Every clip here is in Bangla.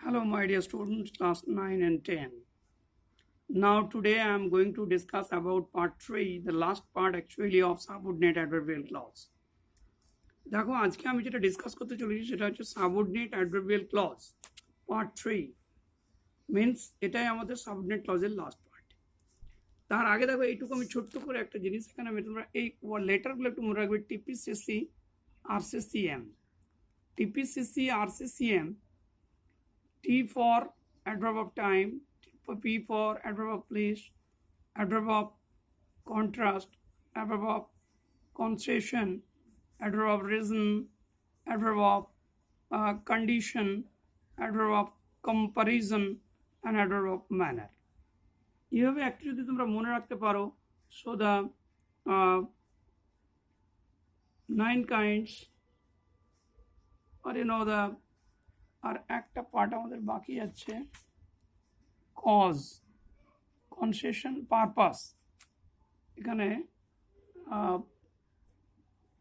Hello, my dear students, class 9 and 10. Now, today I am going to discuss about part 3, the last part actually of subordinate adverbial clause. দেখো আজকে আমি যেটা ডিসকাস করতে চলেছি সেটা হচ্ছে subordinate adverbial clause part 3 means এটাই আমাদের সাবঅর্ডিনেট ক্লজের লাস্ট পার্ট। তার আগে দেখো এইটুকু আমি ছোট্ট করে একটা জিনিস এখানে আমি তোমরা এই লেটারগুলো একটু মনে রাখবে টিপিসিসি আরসিসিএম টিপিসিসি আরসিসিএম T for adverb of time, P for adverb of place, adverb of contrast, adverb of concession, adverb of reason, adverb of condition, adverb of comparison, and adverb of manner. এইভাবে একটু যদি তোমরা মনে রাখতে পারো, so the 9 kinds, or you know the আর একটা পার্ট আমাদের বাকি আছে কজ কনসেশন পারপাস। এখানে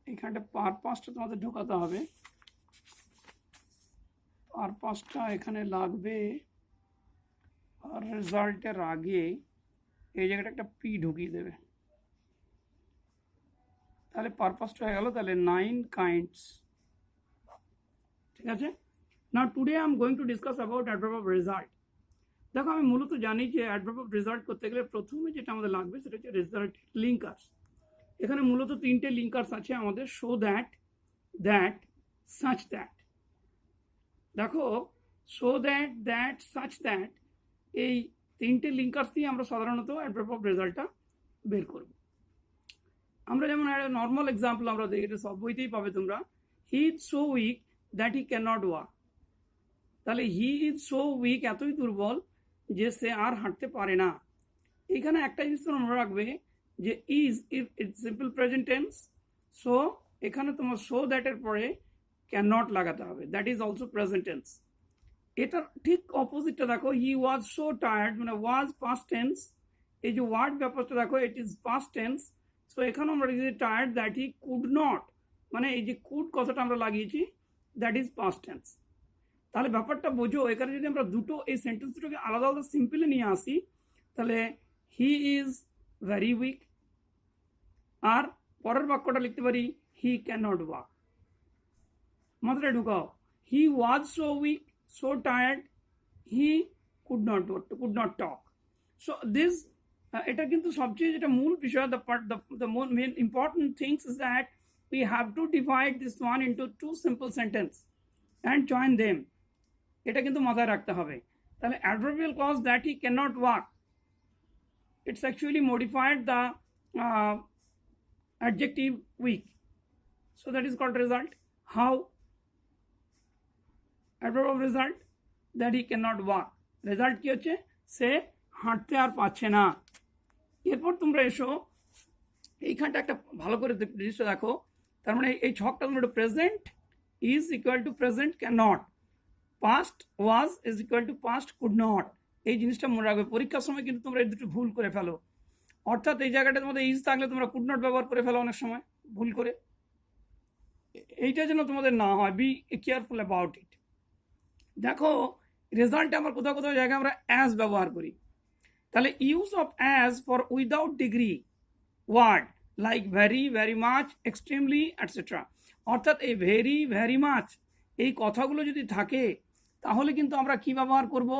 এখানটা পারপাসটা তোমাদের ঢোকাতে হবে। পারপাসটা এখানে লাগবে আর রেজাল্টের আগে এই জায়গাটা একটা পি ঢুকিয়ে দেবে, তাহলে পারপাসটা হয়ে গেল। তাহলে 9 কাইন্ডস, ঠিক আছে। Now today I am going to discuss about adverb of result. দেখো আমি মূলত জানি যে adverb of result করতে গেলে প্রথমে যেটা আমাদের লাগবে সেটা হচ্ছে result linkers। এখানে মূলত তিনটে লিঙ্কার্স আছে আমাদের, show that, that, such that। দেখো show that, that, such that এই তিনটে লিঙ্কার্স দিয়ে আমরা সাধারণত adverb of resultটা বের করব। আমরা যেমন নর্মাল এক্সাম্পল আমরা দেখি, এটা সব বইতেই পাবে তোমরা, he is so weak that he cannot walk। তাহলে হি ইজ সো উইক, এতই দুর্বল যে সে আর হাঁটতে পারে না। এখানে একটা জিনিস তোমরা মনে রাখবে যে is it simple present tense, so এখানে তোমার সো দ্যাটের পরে ক্যান নট লাগাতে হবে, that is also present tense. এটার ঠিক অপোজিটটা দেখো, হি ওয়াজ সো টায়ার্ড, মানে ওয়াজ পাস্ট টেন্স, এই যে ওয়ার্ড ব্যাপারটা দেখো it is past tense, so এখানে আমরা লিখেছি tired that he could not, মানে এই যে কুড কথাটা আমরা লাগিয়েছি দ্যাট ইজ পাস্ট টেন্স। তাহলে ব্যাপারটা বোঝো, এখানে যদি আমরা দুটো এই সেন্টেন্স দুটোকে আলাদা আলাদা সিম্পলে নিয়ে আসি, তাহলে হি ইজ ভেরি উইক, আর পরের বাক্যটা লিখতে পারি হি ক্যান নট ওয়াক। মাথাটা ঢুকাও, he was so weak, so tired, he could not talk. So this এটা কিন্তু সবচেয়ে যেটা মূল বিষয়, the main important things is that we have to divide this one into two simple sentence and join them। এটা কিন্তু মাথায় রাখতে হবে। তাহলে adverbial clause that he cannot walk, it's actually modified the adjective weak, so that is called result. How? Adverb of result that he cannot walk, result কি হচ্ছে, সে হাঁটতে আর পারছে না। এরপর তোমরা এসো এইখানটা একটা ভালো করে জিনিসটা দেখো, তার মানে এই ছকটা তোমরা একটু present is equal to present can not, past was is equal to past could not, এই জিনিসটা মনে রাখবে। পরীক্ষার সময় কিন্তু তোমরা এই দুটো ভুল করে ফেলো, অর্থাৎ এই জায়গাটার মধ্যে ইজ থাকলে তোমরা কুড নট ব্যবহার করে ফেলো অনেক সময় ভুল করে। এইটা যেন তোমাদের না হয়, বি কেয়ারফুল অ্যাবাউট ইট। দেখো রেজাল্টে আমার কোথাও কোথাও জায়গায় আমরা অ্যাজ ব্যবহার করি, তাহলে use of as for without degree word like very, very much, extremely etcetera, অর্থাৎ এই ভেরি, ভেরি মাচ এই কথাগুলো যদি থাকে তাহলে কিন্তু আমরা কি ব্যবহার করব,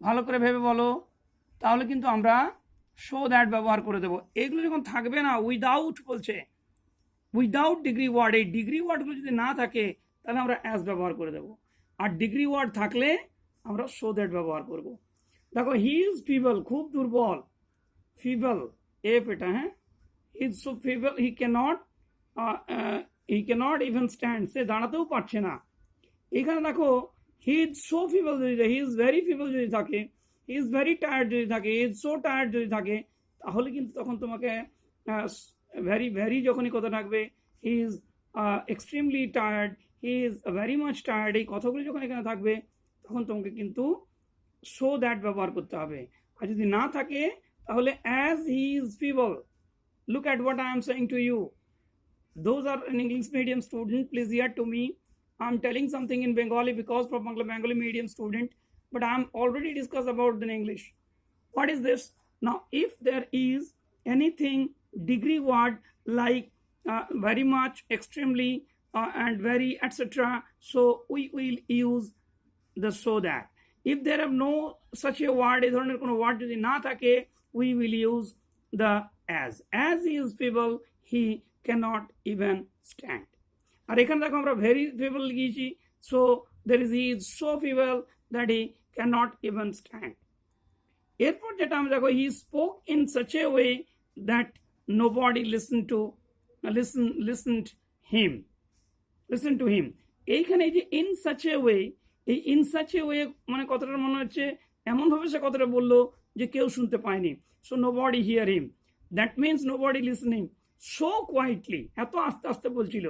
ভালো করে ভেবে বলো, তাহলে কিন্তু আমরা শো দ্যাট ব্যবহার করে দেবো। এগুলো যখন থাকবে না, উইদাউট বলছে, উইদাউট ডিগ্রি ওয়ার্ড, এই ডিগ্রি ওয়ার্ডগুলো যদি না থাকে তাহলে আমরা অ্যাজ ব্যবহার করে দেবো, আর ডিগ্রি ওয়ার্ড থাকলে আমরা শো দ্যাট ব্যবহার করব। দেখো হি ইজ ফিবল, খুব দুর্বল, ফিবল এফ এটা, হ্যাঁ, he is so feeble he can't even stand, সে দাঁড়াতেও পারছে না। এখানে দেখো হি ইজ সো ফিবল যদি থাকে, হি ইজ ভেরি ফিবল যদি থাকে, হি ইজ ভেরি টায়ার্ড যদি থাকে, হি ইজ সো টায়ার্ড যদি থাকে, তাহলে কিন্তু তখন তোমাকে ভেরি ভেরি যখনই কথা থাকবে, he is extremely tired, he is very much tired, এই কথাগুলি যখন এখানে থাকবে তখন তোমাকে কিন্তু শো দ্যাট ব্যবহার করতে হবে। আর যদি না থাকে তাহলে as he is feeble, look at what I am saying to you. Those are an English medium student, please hear to me. I'm telling something in Bengali because for Bengali medium student, but I'm already discussed about the English. What is this? Now, if there is anything degree word like very much, extremely, and very, etc., so we will use the so that. If there are no such a word, এই ধরনের কোনো word যদি না থাকে, we will use the as he is feeble, he cannot even stand. আর এখানে দেখো আমরা very feeble লিখেছি, so there is he is so feeble that he cannot even stand. এরপর যেটা আমরা দেখো, he spoke in such a way that nobody listened him. এইখানে এই যে in such a way, এই in such a way মানে কথাটা মনে হচ্ছে এমনভাবে সে কথাটা বললো যে কেউ শুনতে পায়নি। So nobody hear him, that means nobody listening, so quietly, এত আস্তে আস্তে বলছিল।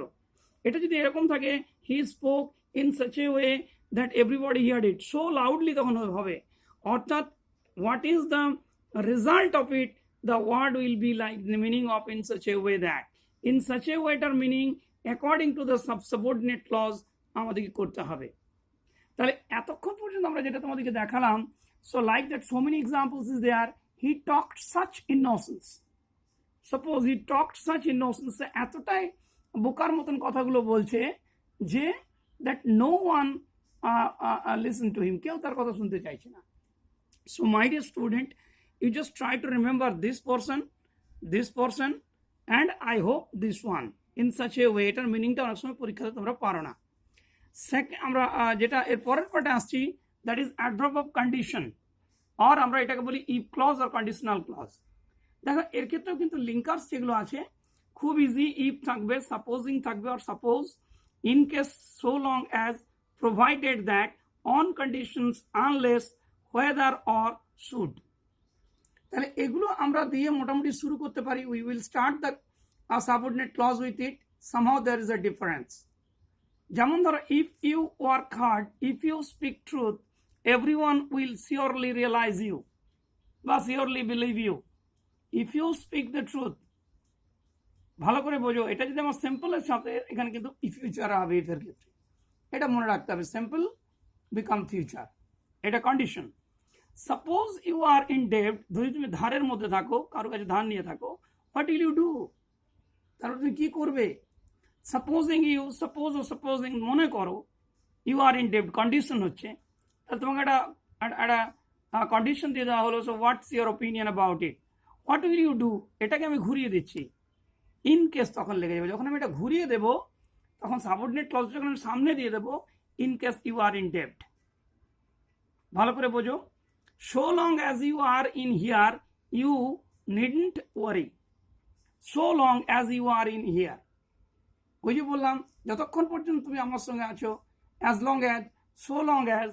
এটা যদি এরকম থাকে, he spoke in such a way that everybody heard it, so loudly, তখন হবে। অর্থাৎ what is the result of it, the word will be like the meaning of in such a way that, in such a way তার meaning according to the subordinate clause আমাদেরকে করতে হবে। তাহলে এতক্ষণ পর্যন্ত আমরা যেটা তোমাদেরকে দেখালাম, so like that so many examples is there. He talked such innocence, suppose he talked such innocence, এতটাই বোকার মতন কথাগুলো বলছে যে that no one listen to him, কেউ তার কথা শুনতে চাইছে না। So my dear student, you just try to remember this person and I hope this one in such a way, এটার মিনিংটা অনেক সময় পরীক্ষাতে তোমরা পারো না। সেকেন্ড আমরা যেটা এর পরের পার্টে আসছি, that is adverb of condition, আর আমরা এটাকে বলি ইফ ক্লজ আর কন্ডিশনাল ক্লজ। দেখো এর ক্ষেত্রেও কিন্তু লিঙ্কার্স যেগুলো আছে খুব ইজি, ইফ থাকবে, সাপোজিং থাকবে, আর suppose, in case, so long as, provided that, on conditions, unless, whether or should. তাহলে এগুলো আমরা দিয়ে মোটামুটি শুরু করতে পারি। We will start the subordinate clause with it, somehow there is a difference. যেমন ধরো, if you work hard, if you speak truth, everyone will surely realise you বা surely believe you. If you speak the truth, ভালো করে বোঝো, এটা যদি আমার সিম্পলের সাথে, এখানে কিন্তু ফিউচার হবে এর ক্ষেত্রে, এটা মনে রাখতে হবে, সিম্পল বিকাম ফিউচার, এটা condition. Suppose you are in ডেব্ট, যদি তুমি ধারের মধ্যে থাকো, কারো কাছে ধার নিয়ে থাকো, হোয়াট উইল ইউ ডু, তারপর তুমি কি করবে? সাপোজিং মনে করো ইউ আর ইন ডেব্ট, কন্ডিশন হচ্ছে, তাহলে তোমাকে একটা কন্ডিশন দিয়ে দেওয়া হলো। So what's your opinion about it, what will you do, এটাকে আমি ঘুরিয়ে দিচ্ছি। ইন কেস তখন লেগে যাবে, যখন আমি এটা ঘুরিয়ে দেবো তখন সাবঅর্ডিনেট ক্লজ যখন আমি সামনে দিয়ে দেবো, in case you are in ডেব্ট। ভালো করে বোঝো, so long as you are in here you needn't worry, so long as you are in here. ওই যে বললাম, যতক্ষণ পর্যন্ত তুমি আমার সঙ্গে আছো, as long as, so long as,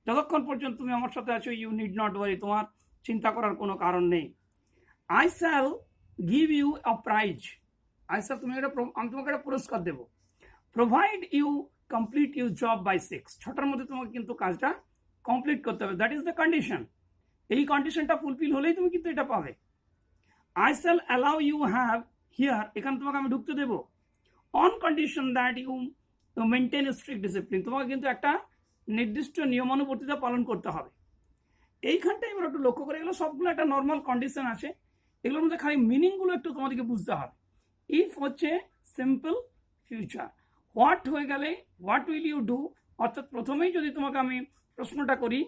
যতক্ষণ পর্যন্ত তুমি আমার সাথে আছো, ইউ নিড নট ওয়ারি, তোমার চিন্তা করার কোনো কারণ নেই। I shall give you a prize, I shall, আমি তোমাকে একটা পুরস্কার দেবো। Provide you complete you job by 6, 6টার মধ্যে তোমাকে কিন্তু কাজটা কমপ্লিট করতে হবে, দ্যাট ইজ দ্য কন্ডিশন। এই কন্ডিশনটা ফুলফিল হলেই তুমি কিন্তু এটা পাবে। I shall allow you have here, এখানে তোমাকে আমি ঢুকতে দেবো, on condition that you maintain strict discipline, তোমাকে কিন্তু একটা নির্দিষ্ট নিয়মানুবর্তিতা পালন করতে হবে। এইখানটা এবার একটু লক্ষ্য করে, এগুলো সবগুলো একটা নর্মাল কন্ডিশন আছে, এগুলোর মধ্যে খালি মিনিংগুলো একটু তোমাদেরকে বুঝতে হবে। ইফ হচ্ছে সিম্পল ফিউচার, হোয়াট হয়ে গেলে হোয়াট উইল ইউ ডু, অর্থাৎ প্রথমেই যদি তোমাকে আমি প্রশ্নটা করি,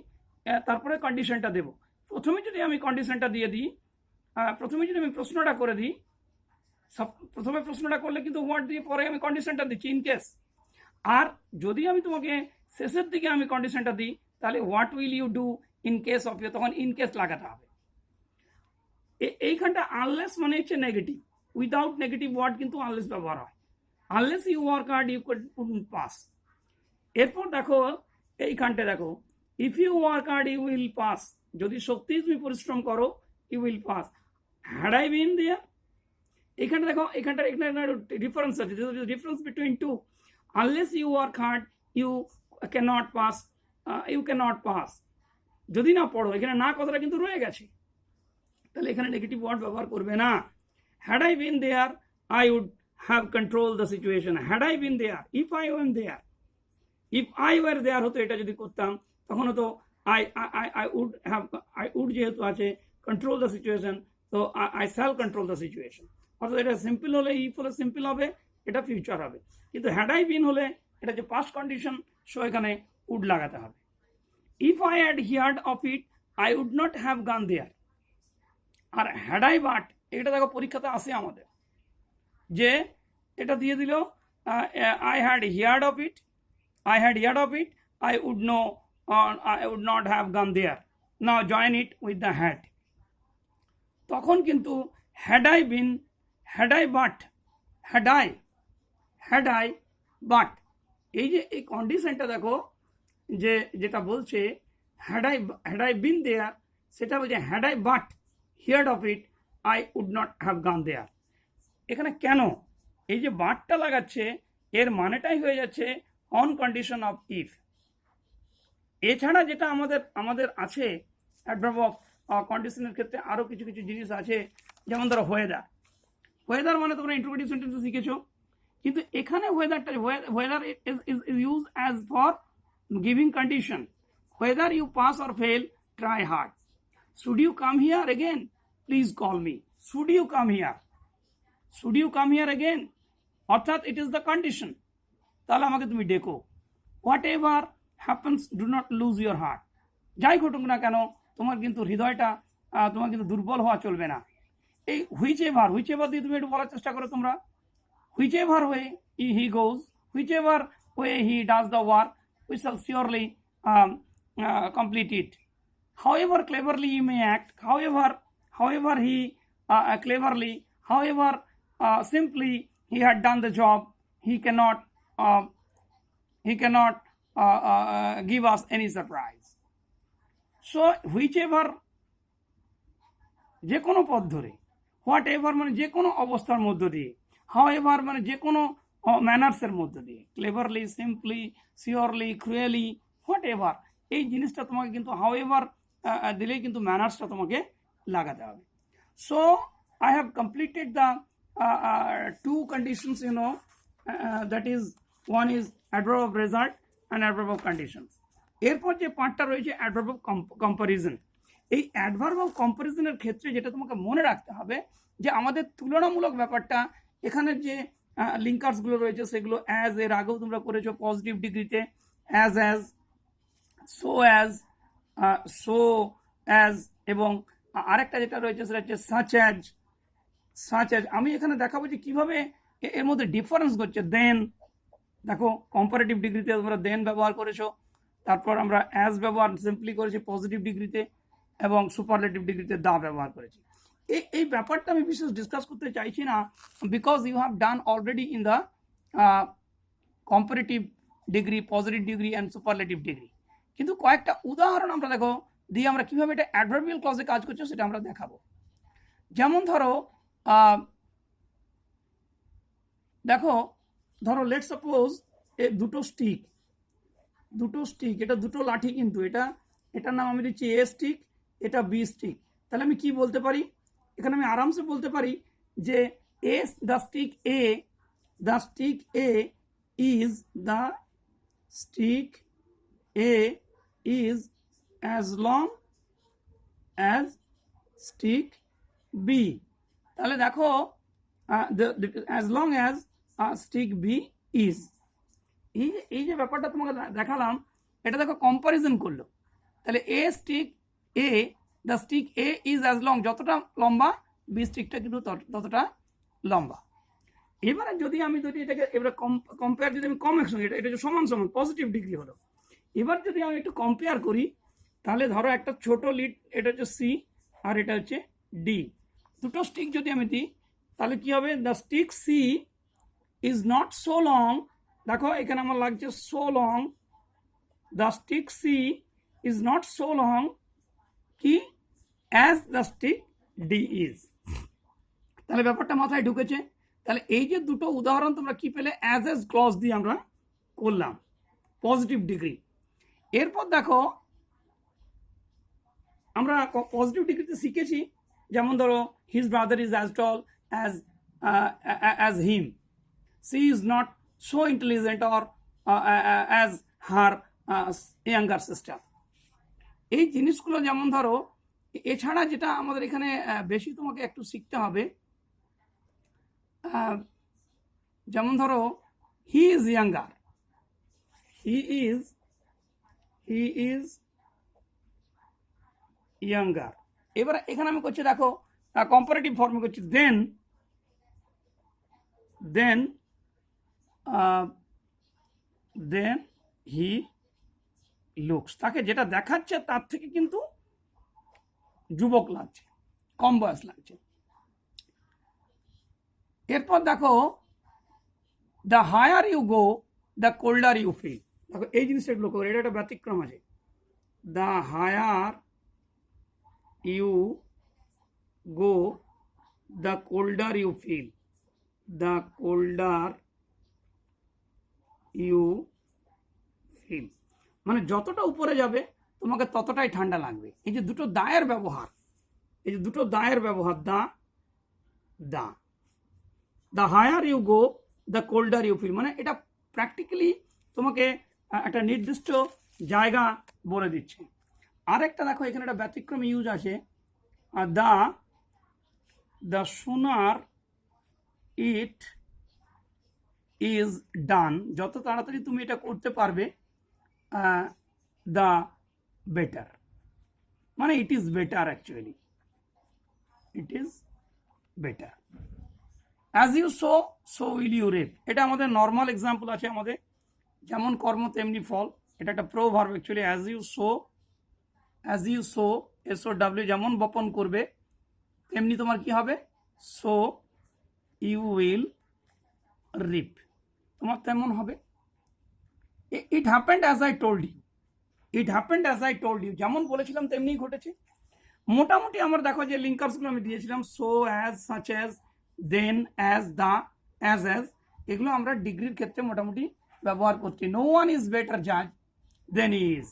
তারপরে কন্ডিশনটা দেবো। প্রথমে যদি আমি কন্ডিশনটা দিয়ে দিই, প্রথমে যদি আমি প্রশ্নটা করে দিই, প্রথমে প্রশ্নটা করলে কিন্তু হোয়াট দিয়ে পরে আমি কন্ডিশনটা দিচ্ছি, ইন কেস। আর যদি আমি তোমাকে শেষের দিকে আমি কন্ডিশনটা দিই, তাহলে what will you do in case of you, তখন ইন কেস লাগাতে হবে। এইখানটা আনলেস মানে হচ্ছে নেগেটিভ, উইদাউট নেগেটিভ ওয়ার্ড কিন্তু আনলেস ব্যবহার হয়। Unless you work hard you couldn't pass. এরপর দেখো এইখানটা দেখো, if you work hard you will pass, যদি সত্যিই তুমি পরিশ্রম করো, you will pass. Had I been there, এখানে দেখো, এখানটা ডিফারেন্স আছে, difference between two. Unless you work hard you cannot pass, you cannot pass, যদি না পড়ো, এখানে না কথাটা কিন্তু রয়ে গেছে, তাহলে এখানে নেগেটিভ ওয়ার্ড ব্যবহার করবে না। Had I been there I would have control the situation, had I been there, if I when there, if I were there হতো এটা যদি করতাম তখন হতো আই উড যেহেতু আছে কন্ট্রোল দ্য সিচুয়েশন, তো I shall control the situation. অর্থাৎ এটা সিম্পল হলে ইফ হলে সিম্পল হবে, এটা ফিউচার হবে। কিন্তু হ্যাড আই বিন হলে এটা যে পাস্ট কন্ডিশন, সো এখানে উড লাগাতে হবে। If I had heard of it I would not have gone there. আর হ্যাড আই বাট, এটা দেখো পরীক্ষাতে আসে আমাদের, যে এটা দিয়ে দিল I had heard of it, I had heard of it, I would not have gone there. Now join it with the had. তখন কিন্তু had I been, had I but, had I but, এই যে এই কন্ডিশনটা দেখো, যে যেটা বলছে had I been there, সেটা বলছে had I but heard of it, I would not have gone there. এখানে কেন এই যে বাটটা লাগাচ্ছে, এর মানেটাই হয়ে যাচ্ছে অন কন্ডিশন অফ ইফ। এছাড়া যেটা আমাদের আছে অ্যাডভার্ব অফ কন্ডিশনের ক্ষেত্রে আরও কিছু কিছু জিনিস আছে, যেমন ধরো ওয়েদার মানে তোমরা ইন্টারোগেটিভ সেন্টেন্সে শিখেছো, কিন্তু এখানে whether is use as for giving condition. Whether you pass or fail, try hard. Should you come here again, please call me. Should you come here again, অর্থাৎ ইট ইজ দ্য কন্ডিশন, তাহলে আমাকে তুমি ডেকো। What ever happens, do not lose your heart. যাই ঘটুক না কেন, তোমার কিন্তু হৃদয়টা, তোমার কিন্তু দুর্বল হওয়া চলবে না। এই হুইচ এভার দিয়ে তুমি একটু বলার চেষ্টা করো তোমরা। Which ever way he goes, which ever way he does the work, we shall surely complete it. However Cleverly he May act, however he Cleverly, however simply he had done the job, he cannot give us any surprise. So whichever, যে কোনো পথ ধরে, হোয়াট এভার মানে যে কোনো অবস্থার মধ্য দিয়ে, হাউ এভার মানে যে কোনো ম্যানার্সের মধ্য দিয়ে, cleverly, simply, surely, cruelly, what ever, এই জিনিসটা তোমাকে কিন্তু হাউ এভার দিলেই কিন্তু ম্যানার্সটা তোমাকে লাগাতে হবে। So I have completed the two conditions, that is, one is adverb of result and adverb of conditions. এরপর যে পার্টটা রয়েছে adverb of comparison। এই adverb of comparison-এর ক্ষেত্রে যেটা তোমাকে মনে রাখতে হবে, যে আমাদের তুলনামূলক ব্যাপারটা, এখানে যে লিঙ্কার্সগুলো রয়েছে সেগুলো অ্যাজ, এর আগেও তোমরা করেছো পজিটিভ ডিগ্রিতে, অ্যাজ সো অ্যাজ, এবং আরেকটা যেটা রয়েছে সেটা হচ্ছে সাচ অ্যাজ। আমি এখানে দেখাবো যে কিভাবে এর মধ্যে ডিফারেন্স করছে। দেন দেখো, কম্পারেটিভ ডিগ্রিতে তোমরা দেন ব্যবহার করেছো, তারপর আমরা অ্যাজ ব্যবহার সিম্পলি করেছি পজিটিভ ডিগ্রিতে, এবং সুপারলেটিভ ডিগ্রিতে দা ব্যবহার করেছি। এই ব্যাপারটা আমি বিশেষ ডিসকাস করতে চাইছি না, because you have done already in the comparative degree, positive degree and superlative degree. কিন্তু কয়েকটা উদাহরণ আমরা দেখো দিয়ে আমরা কিভাবে এটা অ্যাডভার্বিয়াল ক্লজে কাজ করছে সেটা আমরা দেখাবো। যেমন ধরো লেট সাপোজ দুটো স্টিক, এটা দুটো লাঠি, কিন্তু এটার নাম আমি দিচ্ছি এ স্টিক, এটা বি স্টিক। তাহলে আমি কি বলতে পারি, এখানে আমি আরামসে বলতে পারি যে the stick A is as long as stick B. তাহলে দেখো, as long as stick B is, এই যে ব্যাপারটা তোমাকে দেখালাম, এটা দেখো কম্পারিজন করলো। তাহলে the stick A is as long, যতটা লম্বা বি স্টিকটা কিন্তু ততটা লম্বা। এবারে যদি এটাকে কম্পেয়ার, যদি আমি কম একসঙ্গে, এটা সমান পজিটিভ ডিগ্রি হলো। এবার যদি আমি একটু কম্পেয়ার করি, তাহলে ধরো একটা ছোট লিড, এটা হচ্ছে সি আর এটা হচ্ছে ডি, দুটো স্টিক যদি আমি দিই, তাহলে কি হবে, the stick C is not so long, দেখো এখানে আমার লাগছে so long, the stick C is not so long কি as the stick D is. তাহলে ব্যাপারটা মাথায় ঢুকেছে। তাহলে এই যে দুটো উদাহরণ তোমরা কি পেলে, অ্যাজ ক্লজ দিয়ে আমরা করলাম পজিটিভ ডিগ্রি। এরপর দেখো আমরা পজিটিভ ডিগ্রিতে শিখেছি, যেমন ধরো his brother is as tall as him, she is not so intelligent or as her younger sister. এই জিনিসগুলো যেমন ধরো, এছাড়া যেটা আমাদের এখানে বেশি তোমাকে একটু শিখতে হবে, যেমন ধরো he is younger, he is younger. এবার এখানে আমি করছি দেখো কম্পারেটিভ ফর্মে করছি দেন হি লুকস, তাকে যেটা দেখাচ্ছে তার থেকে কিন্তু যুবক লাগছে, কম বয়স লাগছে। এরপর দেখো the higher you go the colder you feel. দেখো এই জিনিসটা একটু লক্ষ্য করো, এটা একটা ব্যতিক্রম আছে। The higher you go the colder you feel, the colder you feel, মানে যতটা উপরে যাবে তোমাকে ততটাই ঠান্ডা লাগবে। এই যে দুটো দায়ের ব্যবহার, এই যে দুটো দায়ের ব্যবহার, the higher you go the colder you feel, মানে এটা প্র্যাকটিক্যালি তোমাকে একটা নির্দিষ্ট জায়গা বলে দিচ্ছে। আরেকটা দেখো এখানে একটা ব্যতিক্রম ইউজ আছে, the sooner it is done, যত তাড়াতাড়ি তুমি এটা করতে পারবে দ্য বেটার, মানে it is better, actually it is better. As you sow will you reap, এটা আমাদের নর্মাল এক্সাম্পল আছে আমাদের, যেমন কর্ম তেমনি ফল, এটা একটা proverb actually. As you sow SOW, যেমন বপন করবে তেমনি তোমার কি হবে, সো ইউ উইল রিপ, তোমার তেমন হবে। It happened as I told you, it happened as I told you, যেমন বলেছিলাম তেমনি ঘটেছে। মোটামুটি আমার দেখো যে লিঙ্কার্সগুলো আমি দিয়েছিলাম, সো, অ্যাজ, সাচ অ্যাজ, দেন, অ্যাজ, দা, অ্যাজ, এগুলো আমরা ডিগ্রির ক্ষেত্রে মোটামুটি ব্যবহার করছি। নো ওয়ান ইজ বেটার জাজ দেন ইজ,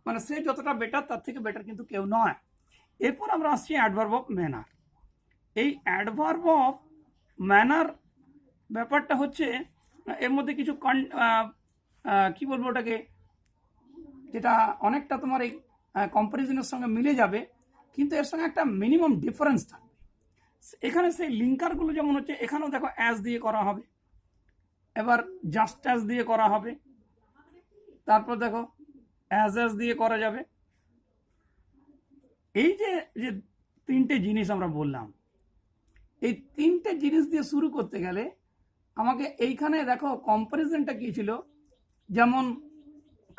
মানে সে যতটা বেটার তার থেকে বেটার কিন্তু কেউ নয়। এরপর আমরা আসছি অ্যাডভার্ব অফ ম্যানার। এই অ্যাডভার্ব অফ ম্যানার ব্যাপারটা হচ্ছে এর মধ্যে কিছু কি বলবো ওটাকে, যেটা অনেকটা তোমার এই কম্পারিজনের সঙ্গে মিলে যাবে, কিন্তু এর সঙ্গে একটা মিনিমাম ডিফারেন্স থাকবে। এখানে সেই লিঙ্কারগুলো যেমন হচ্ছে, এখানেও দেখো অ্যাজ দিয়ে করা হবে, এবার জাস্ট অ্যাজ দিয়ে করা হবে, তারপর দেখো অ্যাজ দিয়ে করা যাবে। এই যে যে তিনটে জিনিস আমরা বললাম, এই তিনটে জিনিস দিয়ে শুরু করতে গেলে আমাকে এইখানে দেখো কম্পারিজনটা কি ছিল, যেমন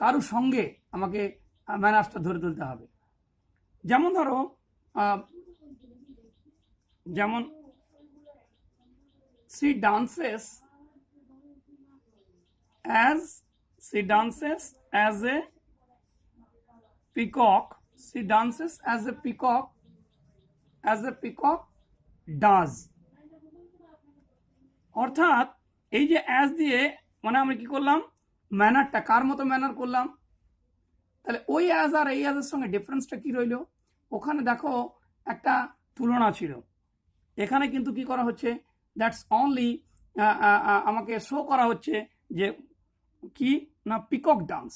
কারো সঙ্গে আমাকে ম্যানার্সটা ধরে তুলতে হবে। যেমন ধরো যেমন she dances as a peacock, she dances as a peacock does, অর্থাৎ এই যে অ্যাজ দিয়ে মানে আমরা কি করলাম, ম্যানারটা কার মতো ম্যানার করলাম, তাহলে ওই অ্যাজ আর এই অ্যাজের সঙ্গে ডিফারেন্সটা কি রইল, ওখানে দেখো একটা তুলনা ছিল, এখানে কিন্তু কি করা হচ্ছে, দ্যাটস অনলি আমাকে শো করা হচ্ছে যে কি না পিকক ডান্স,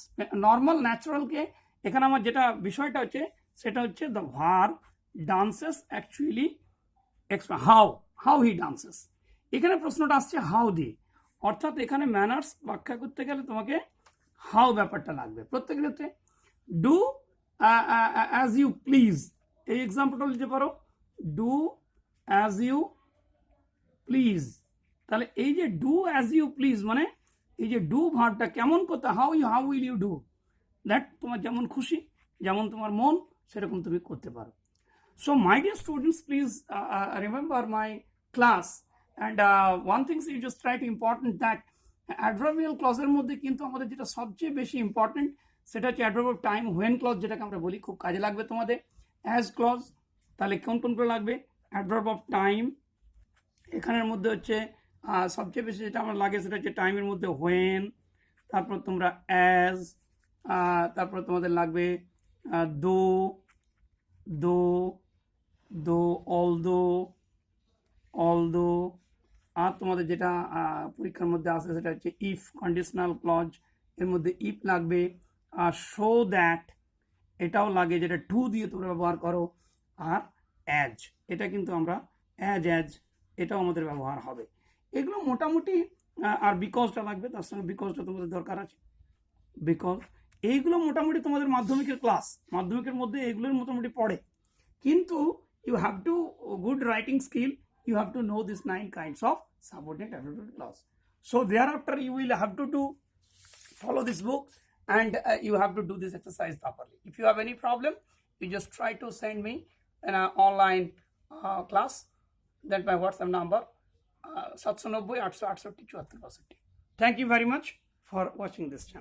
নর্মাল ন্যাচারালকে এখানে আমার যেটা বিষয়টা হচ্ছে সেটা হচ্ছে the verb dances actually how he dances. এখানে প্রশ্নটা আসছে হাউ দিয়ে, অর্থাৎ এখানে ম্যানার্স ব্যাখ্যা করতে গেলে তোমাকে হাউ ব্যাপারটা লাগবে প্রত্যেক ক্ষেত্রে। ডু অ্যাজ ইউ প্লিজ, এই এক্সাম্পলটা নিতে পারো, ডু অ্যাজ ইউ প্লিজ, তাহলে এই যে ডু অ্যাজ ইউ প্লিজ মানে এই যে ডু ভার্বটা কেমন করতে, how will you do that, তোমার যেমন খুশি যেমন তোমার মন সেরকম তুমি করতে পারো। So my dear students, please remember my class and one things is just right important that adverbial ক্লজের মধ্যে কিন্তু আমাদের যেটা সবচেয়ে বেশি ইম্পর্টেন্ট সেটা হচ্ছে adverb of time, when clause যেটাকে আমরা বলি, খুব কাজে লাগবে তোমাদের। অ্যাজ ক্লজ, তাহলে কোনগুলো লাগবে, অ্যাডভার্ব অফ টাইম, এখানের মধ্যে হচ্ছে সবচেয়ে বেশি যেটা আমার লাগে সেটা হচ্ছে টাইমের মধ্যে হোয়েন, তারপর তোমরা অ্যাজ, তারপর তোমাদের লাগবে দো, অলদো, আর তোমাদের যেটা পরীক্ষার মধ্যে আসে সেটা হচ্ছে ইফ কন্ডিশনাল ক্লজ, এর মধ্যে ইফ লাগবে, আর শো দ্যাট এটাও লাগে, যেটা টু দিয়ে তোমরা ব্যবহার করো, আর অ্যাজ এটা কিন্তু আমরা অ্যাজ এটাও আমাদের ব্যবহার হবে। এগুলো মোটামুটি আর বিকজটা লাগবে, তার সঙ্গে বিকজটা তোমাদের দরকার আছে। বিকজ এইগুলো মোটামুটি তোমাদের মাধ্যমিকের ক্লাস, মাধ্যমিকের মধ্যে এগুলোর মোটামুটি পড়ে, কিন্তু you have to good writing skill, you have to know these 9 kinds of subordinate adverbial clause. So thereafter you will have to follow this book, and you have to do this exercise properly. If you have any problem, you just try to send me an online class, that my WhatsApp number 790 868 74 65. Thank you very much for watching this channel.